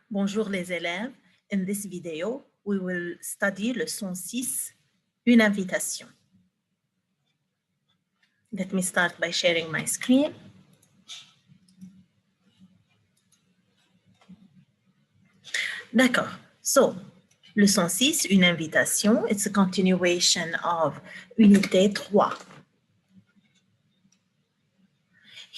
Bonjour les élèves. In this video, we will study leçon 6, Une invitation. Let me start by sharing my screen. D'accord. So, leçon 6, Une invitation. It's a continuation of Unité 3.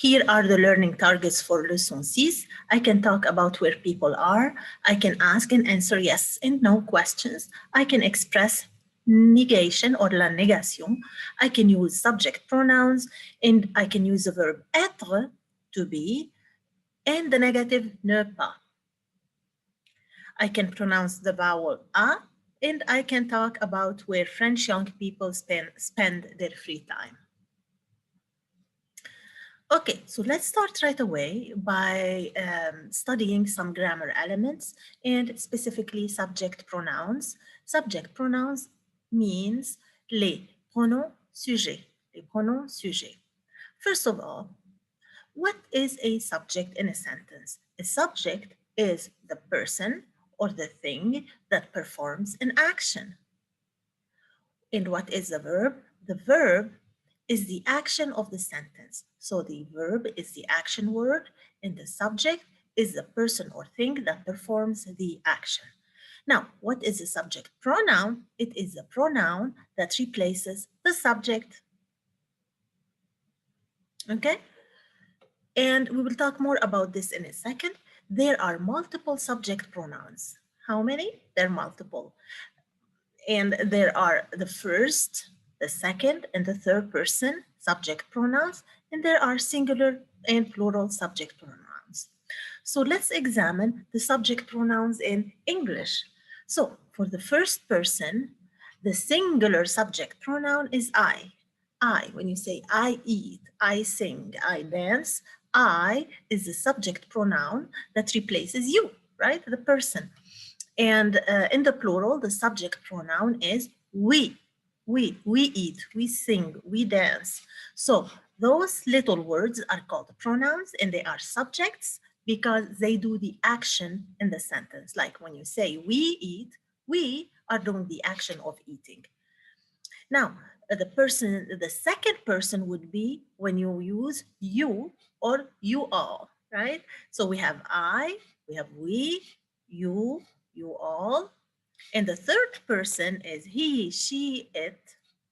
Here are the learning targets for leçon 6. I can talk about where people are. I can ask and answer yes and no questions. I can express negation or la négation. I can use subject pronouns, and I can use the verb être, to be, and the negative ne pas. I can pronounce the vowel a, and I can talk about where French young people spend their free time. Okay, so let's start right away by studying some grammar elements and specifically subject pronouns. Subject pronouns means les pronoms sujets, les pronoms sujets. First of all, what is a subject in a sentence? A subject is the person or the thing that performs an action. And what is the verb? The verb is the action of the sentence. So the verb is the action word, and the subject is the person or thing that performs the action. Now, what is a subject pronoun? It is a pronoun that replaces the subject. Okay? And we will talk more about this in a second. There are multiple subject pronouns. How many? There are multiple. And there are the first, the second, and the third person subject pronouns, and there are singular and plural subject pronouns. So let's examine the subject pronouns in English. So for the first person, the singular subject pronoun is I. I, when you say I eat, I sing, I dance, I is the subject pronoun that replaces you, right? The person. And in the plural, the subject pronoun is we. We eat, we sing, we dance. So those little words are called pronouns, and they are subjects because they do the action in the sentence. Like when you say we eat, we are doing the action of eating. Now, the second person would be when you use you or you all, right? So we have I, we have we, you all. And the third person is he, she, it,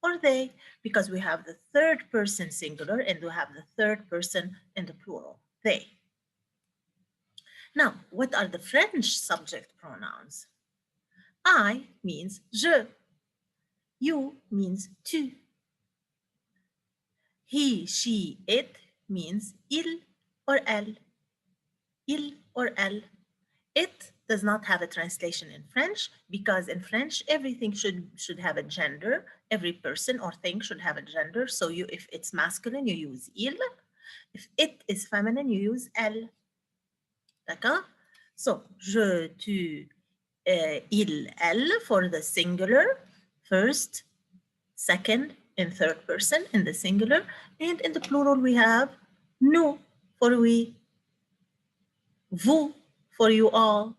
or they, because we have the third person singular and we have the third person in the plural, they. Now, what are the French subject pronouns? I means je. You means tu. He, she, it means il or elle. Il or elle. It does not have a translation in French because in French, everything should have a gender. Every person or thing should have a gender. So if it's masculine, you use il. If it is feminine, you use elle. D'accord? So, je, tu, il, elle for the singular, first, second, and third person in the singular. And in the plural, we have nous for we, vous for you all.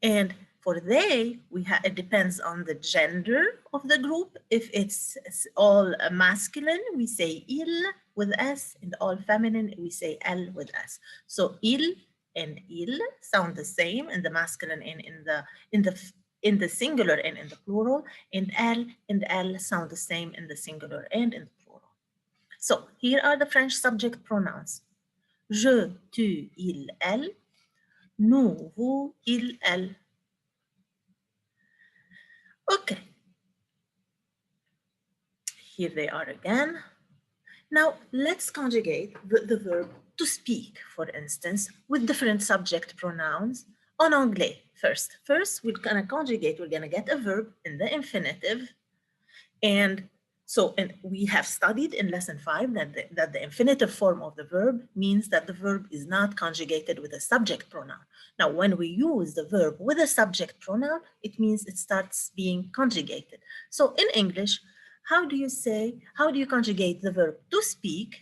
And for they, it depends on the gender of the group. If it's all masculine, we say il with S, and all feminine, we say elle with S. So il and il sound the same in the masculine and in the singular and in the plural, and elle and elle sound the same in the singular and in the plural. So here are the French subject pronouns. Je, tu, il, elle. Nous, vous, il, elle. Okay. Here they are again. Now let's conjugate the verb to speak, for instance, with different subject pronouns en anglais first. First, we're gonna conjugate, we're gonna get a verb in the infinitive. And we have studied in lesson 5 that the infinitive form of the verb means that the verb is not conjugated with a subject pronoun. Now, when we use the verb with a subject pronoun, it means it starts being conjugated. So in English, how do you conjugate the verb to speak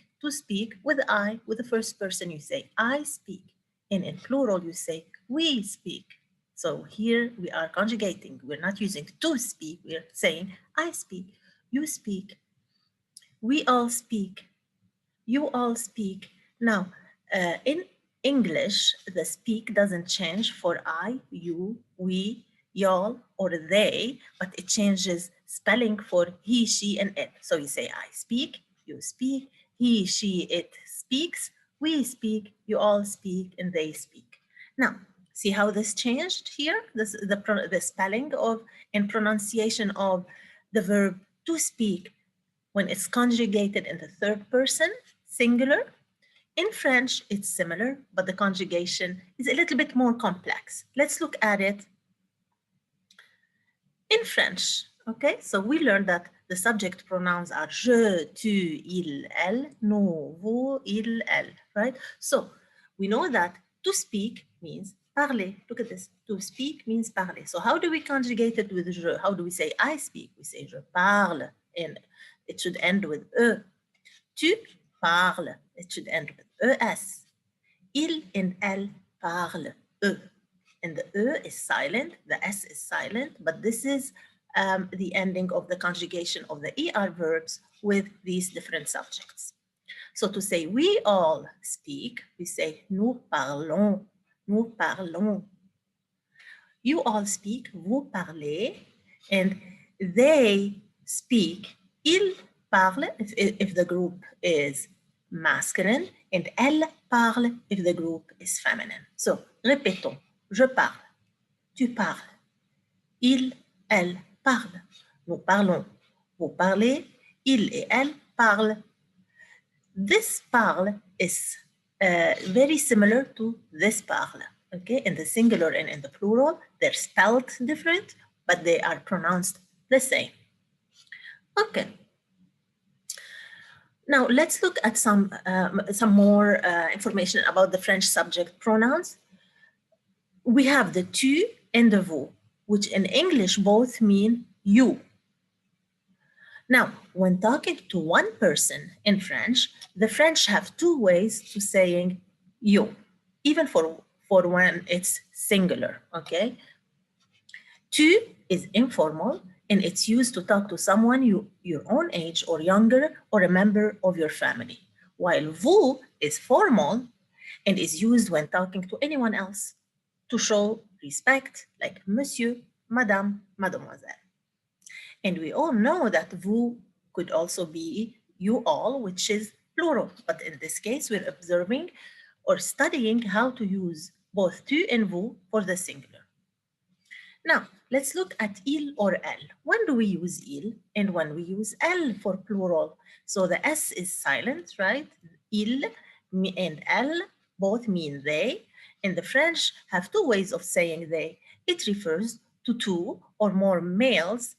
with I, with the first person you say, I speak. And in plural, you say we speak. So here we are conjugating. We're not using to speak. We're saying I speak, you speak, we all speak, you all speak. Now, in English, the speak doesn't change for I, you, we, y'all, or they, but it changes spelling for he, she, and it. So you say I speak, you speak, he, she, it speaks, we speak, you all speak, and they speak. Now, see how this changed here? The spelling of and pronunciation of the verb to speak when it's conjugated in the third person, singular. In French, it's similar, but the conjugation is a little bit more complex. Let's look at it in French. Okay, so we learned that the subject pronouns are je, tu, il, elle, nous, vous, il, elle, right? So we know that to speak means parler. Look at this. To speak means parler. So how do we conjugate it with je? How do we say I speak? We say je parle, and it should end with e. Tu parles. It should end with es. Il and elle parlent. E. And the E is silent, the S is silent, but this is the ending of the conjugation of the ER verbs with these different subjects. So to say we all speak, we say nous parlons, nous parlons. You all speak, vous parlez, and they speak, ils parlent if the group is masculine, and elles parlent if the group is feminine. So, répétons. Je parle, tu parles, il, elle parlent, nous parlons, vous parlez, il et elle parlent. This parle is very similar to this parle. Okay, in the singular and in the plural, they're spelled different, but they are pronounced the same. Okay. Now let's look at some more information about the French subject pronouns. We have the tu and the vous, which in English both mean you. Now, when talking to one person in French, the French have two ways to saying you, even for when it's singular, okay? Tu is informal, and it's used to talk to someone your own age or younger, or a member of your family, while vous is formal and is used when talking to anyone else to show respect, like monsieur, madame, mademoiselle. And we all know that vous could also be you all, which is plural. But in this case, we're observing or studying how to use both tu and vous for the singular. Now, let's look at il or elle. When do we use il and when we use elle for plural? So the S is silent, right? Il and elle both mean they. And the French have two ways of saying they. It refers to two or more males.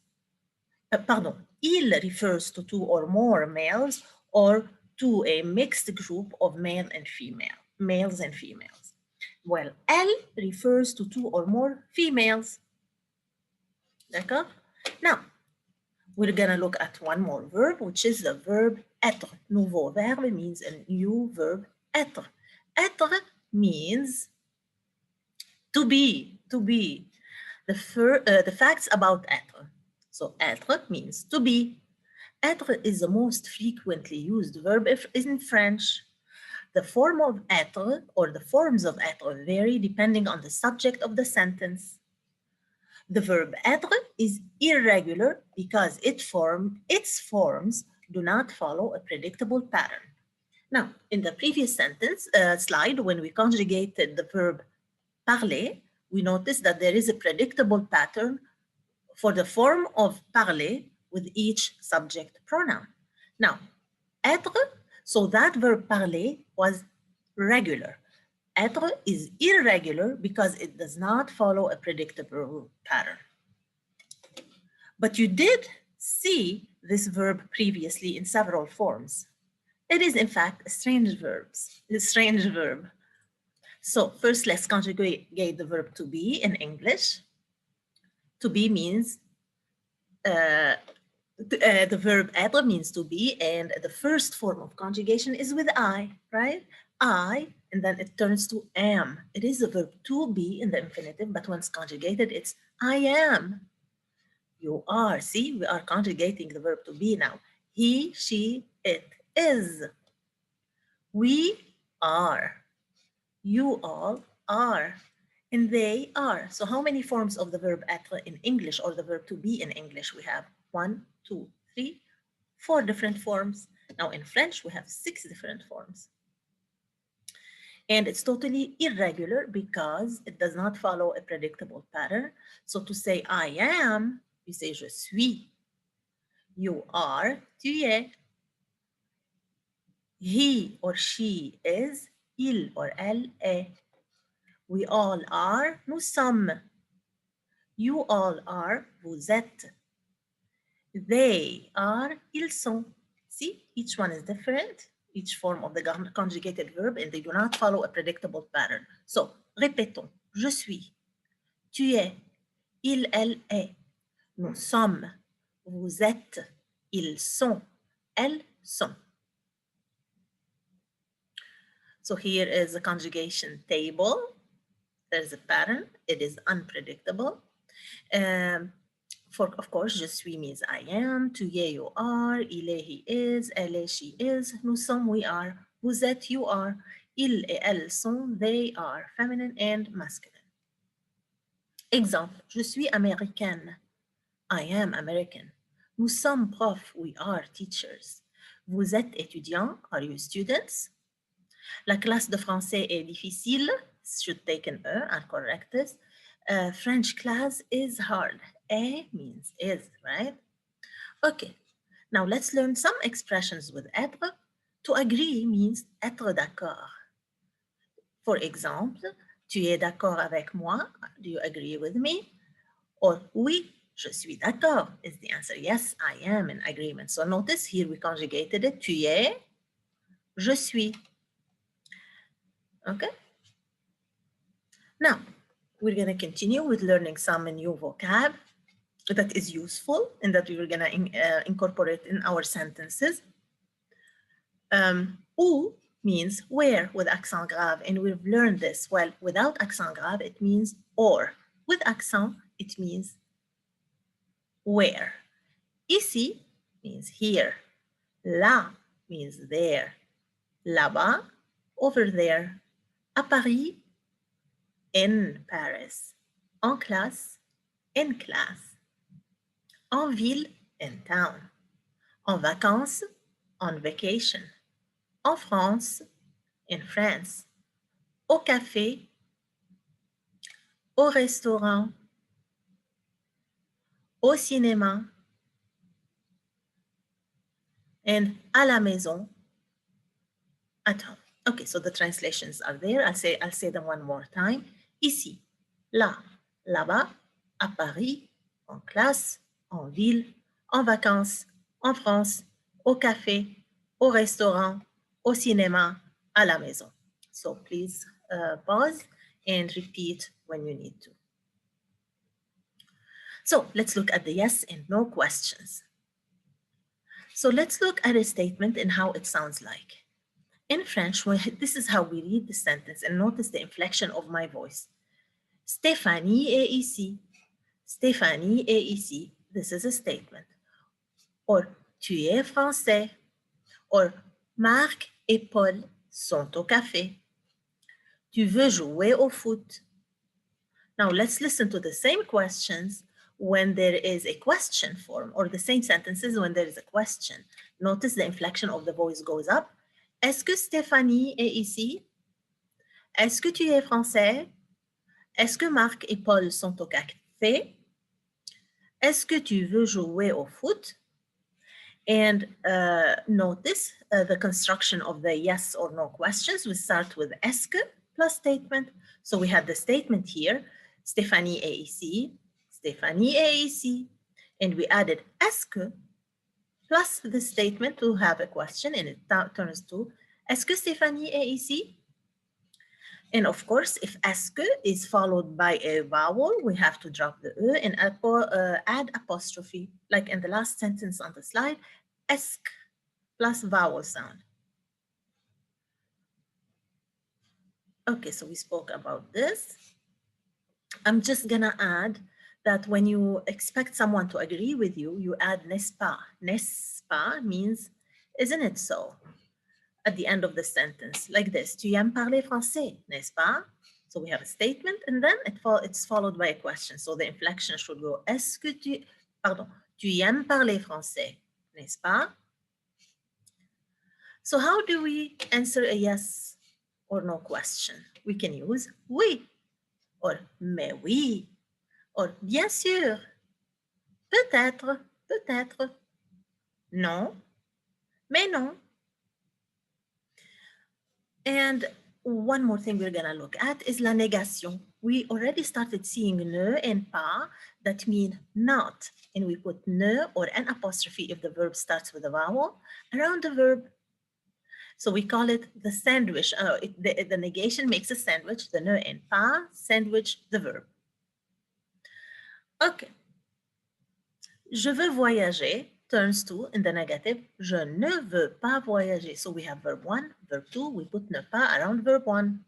Il refers to two or more males or to a mixed group of males and females. Well, elle refers to two or more females. D'accord? Now, we're gonna look at one more verb, which is the verb être. Nouveau verbe means a new verb, être. Être means to be. The facts about être. So être means to be. Être is the most frequently used verb in French. The form of être or the forms of être vary depending on the subject of the sentence. The verb être is irregular because its forms do not follow a predictable pattern. Now, in the previous slide, when we conjugated the verb parler, we noticed that there is a predictable pattern for the form of parler with each subject pronoun. Now, être, so that verb parler was regular. Être is irregular because it does not follow a predictable pattern. But you did see this verb previously in several forms. It is, in fact, a strange verb. So first, let's conjugate the verb to be in English. To be means, the verb être means to be, and the first form of conjugation is with I, right? I and then it turns to am. It is a verb to be in the infinitive, but when it's conjugated, it's I am. You are. See, we are conjugating the verb to be now. He, she, it is. We are. You all are. And they are. So how many forms of the verb être in English, or the verb to be in English? We have 1, 2, 3, 4 different forms. Now in French, we have 6 different forms. And it's totally irregular because it does not follow a predictable pattern. So to say I am, you say je suis. You are, tu es. He or she is, il or elle est. We all are, nous sommes. You all are, vous êtes. They are, ils sont. See, each one is different, each form of the conjugated verb, and they do not follow a predictable pattern. So, répétons. Je suis, tu es, il, elle est. Nous sommes, vous êtes, ils sont, elles sont. So here is a conjugation table. There's a pattern. It is unpredictable. For, of course, je suis means I am, tu es, you are, il est, he is, elle est, she is, nous sommes, we are, vous êtes, you are, ils et elles sont, they are, feminine and masculine. Exemple, je suis américaine. I am American. Nous sommes profs. We are teachers. Vous êtes étudiants. Are you students? La classe de français est difficile. Should take an E and correct this. French class is hard. A means is, right? Okay. Now let's learn some expressions with être. To agree means être d'accord. For example, tu es d'accord avec moi? Do you agree with me? Or oui, je suis d'accord is the answer. Yes, I am in agreement. So notice here we conjugated it. Tu es, je suis. Okay? Now, we're going to continue with learning some new vocab that is useful and that we were going to incorporate in our sentences. Où means where with accent grave, and we've learned this. Well, without accent grave, it means or. With accent, it means where. Ici means here. Là means there. Là-bas, over there. À Paris, in Paris. En classe, in class. En ville, in town. En vacances, on vacation. En France, in France. Au café, au restaurant. Au cinéma. And à la maison, at home. Okay, so the translations are there. I'll say them one more time. Ici, là, là-bas, à Paris, en classe, en ville, en vacances, en France, au café, au restaurant, au cinéma, à la maison. So please pause and repeat when you need to. So let's look at the yes and no questions. So let's look at a statement and how it sounds like. In French, this is how we read the sentence, and notice the inflection of my voice. Stéphanie est ici. Stéphanie est ici. This is a statement. Or, tu es français. Or, Marc et Paul sont au café. Tu veux jouer au foot. Now, let's listen to the same questions when there is a question form, or the same sentences when there is a question. Notice the inflection of the voice goes up. Est-ce que Stéphanie est ici? Est-ce que tu es français? Est-ce que Marc et Paul sont au café? Est-ce que tu veux jouer au foot? And notice the construction of the yes or no questions. We start with est-ce que plus statement. So we had the statement here, Stéphanie est ici, Stéphanie est ici. And we added est-ce que plus the statement to have a question, and it turns to, est-ce que Stéphanie est ici? And of course, if est-ce que is followed by a vowel, we have to drop the E and add apostrophe, like in the last sentence on the slide, est-ce que plus vowel sound. Okay, so we spoke about this. I'm just gonna add that when you expect someone to agree with you, you add n'est-ce pas. N'est-ce pas means, isn't it so? At the end of the sentence, like this. Tu aimes parler français, n'est-ce pas? So we have a statement and then it's followed by a question. So the inflection should go, est-ce que tu aimes parler français, n'est-ce pas? So how do we answer a yes or no question? We can use oui, or mais oui, or bien sûr, peut-être, peut-être, non, mais non. And one more thing we're gonna look at is la négation. We already started seeing ne and pas that mean not, and we put ne or an apostrophe if the verb starts with a vowel around the verb. So we call it the sandwich. The negation makes a sandwich, the ne and pas sandwich the verb. Okay. Je veux voyager turns to in the negative. Je ne veux pas voyager. So we have verb 1, verb 2. We put ne pas around verb 1.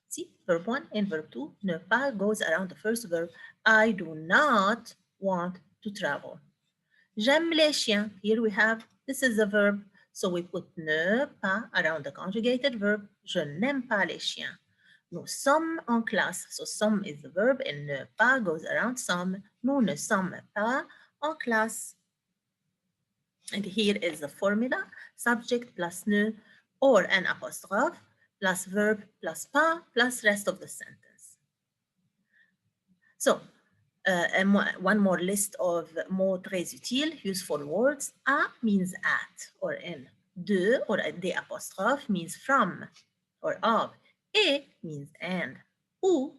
See, verb 1 and verb 2. Ne pas goes around the first verb. I do not want to travel. J'aime les chiens. Here we have, this is a verb. So we put ne pas around the conjugated verb. Je n'aime pas les chiens. Nous sommes en classe. So some is the verb and ne pas goes around some. Nous ne sommes pas en classe. And here is the formula, subject plus ne or an apostrophe plus verb plus pas plus rest of the sentence. So one more list of mots très utiles, useful words. A means at or in. De or des apostrophe means from or of. Et means and. Ou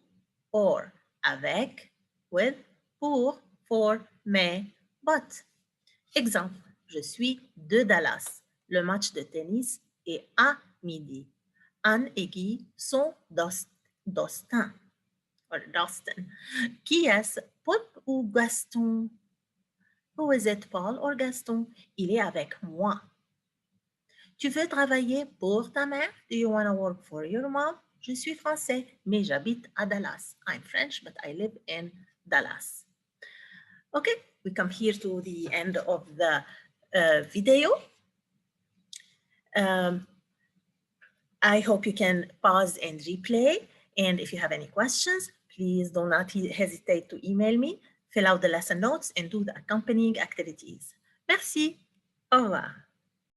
or avec, with, pour, for, mais, but. Exemple, je suis de Dallas. Le match de tennis est à midi. Anne et Guy sont d'Austin. Qui est-ce, Paul ou Gaston? Who is it, Paul or Gaston? Il est avec moi. Tu veux travailler pour ta mère? Do you want to work for your mom? Je suis français, mais j'habite à Dallas. I'm French, but I live in Dallas. Okay, we come here to the end of the video. I hope you can pause and replay. And if you have any questions, please do not hesitate to email me, fill out the lesson notes, and do the accompanying activities. Merci. Au revoir.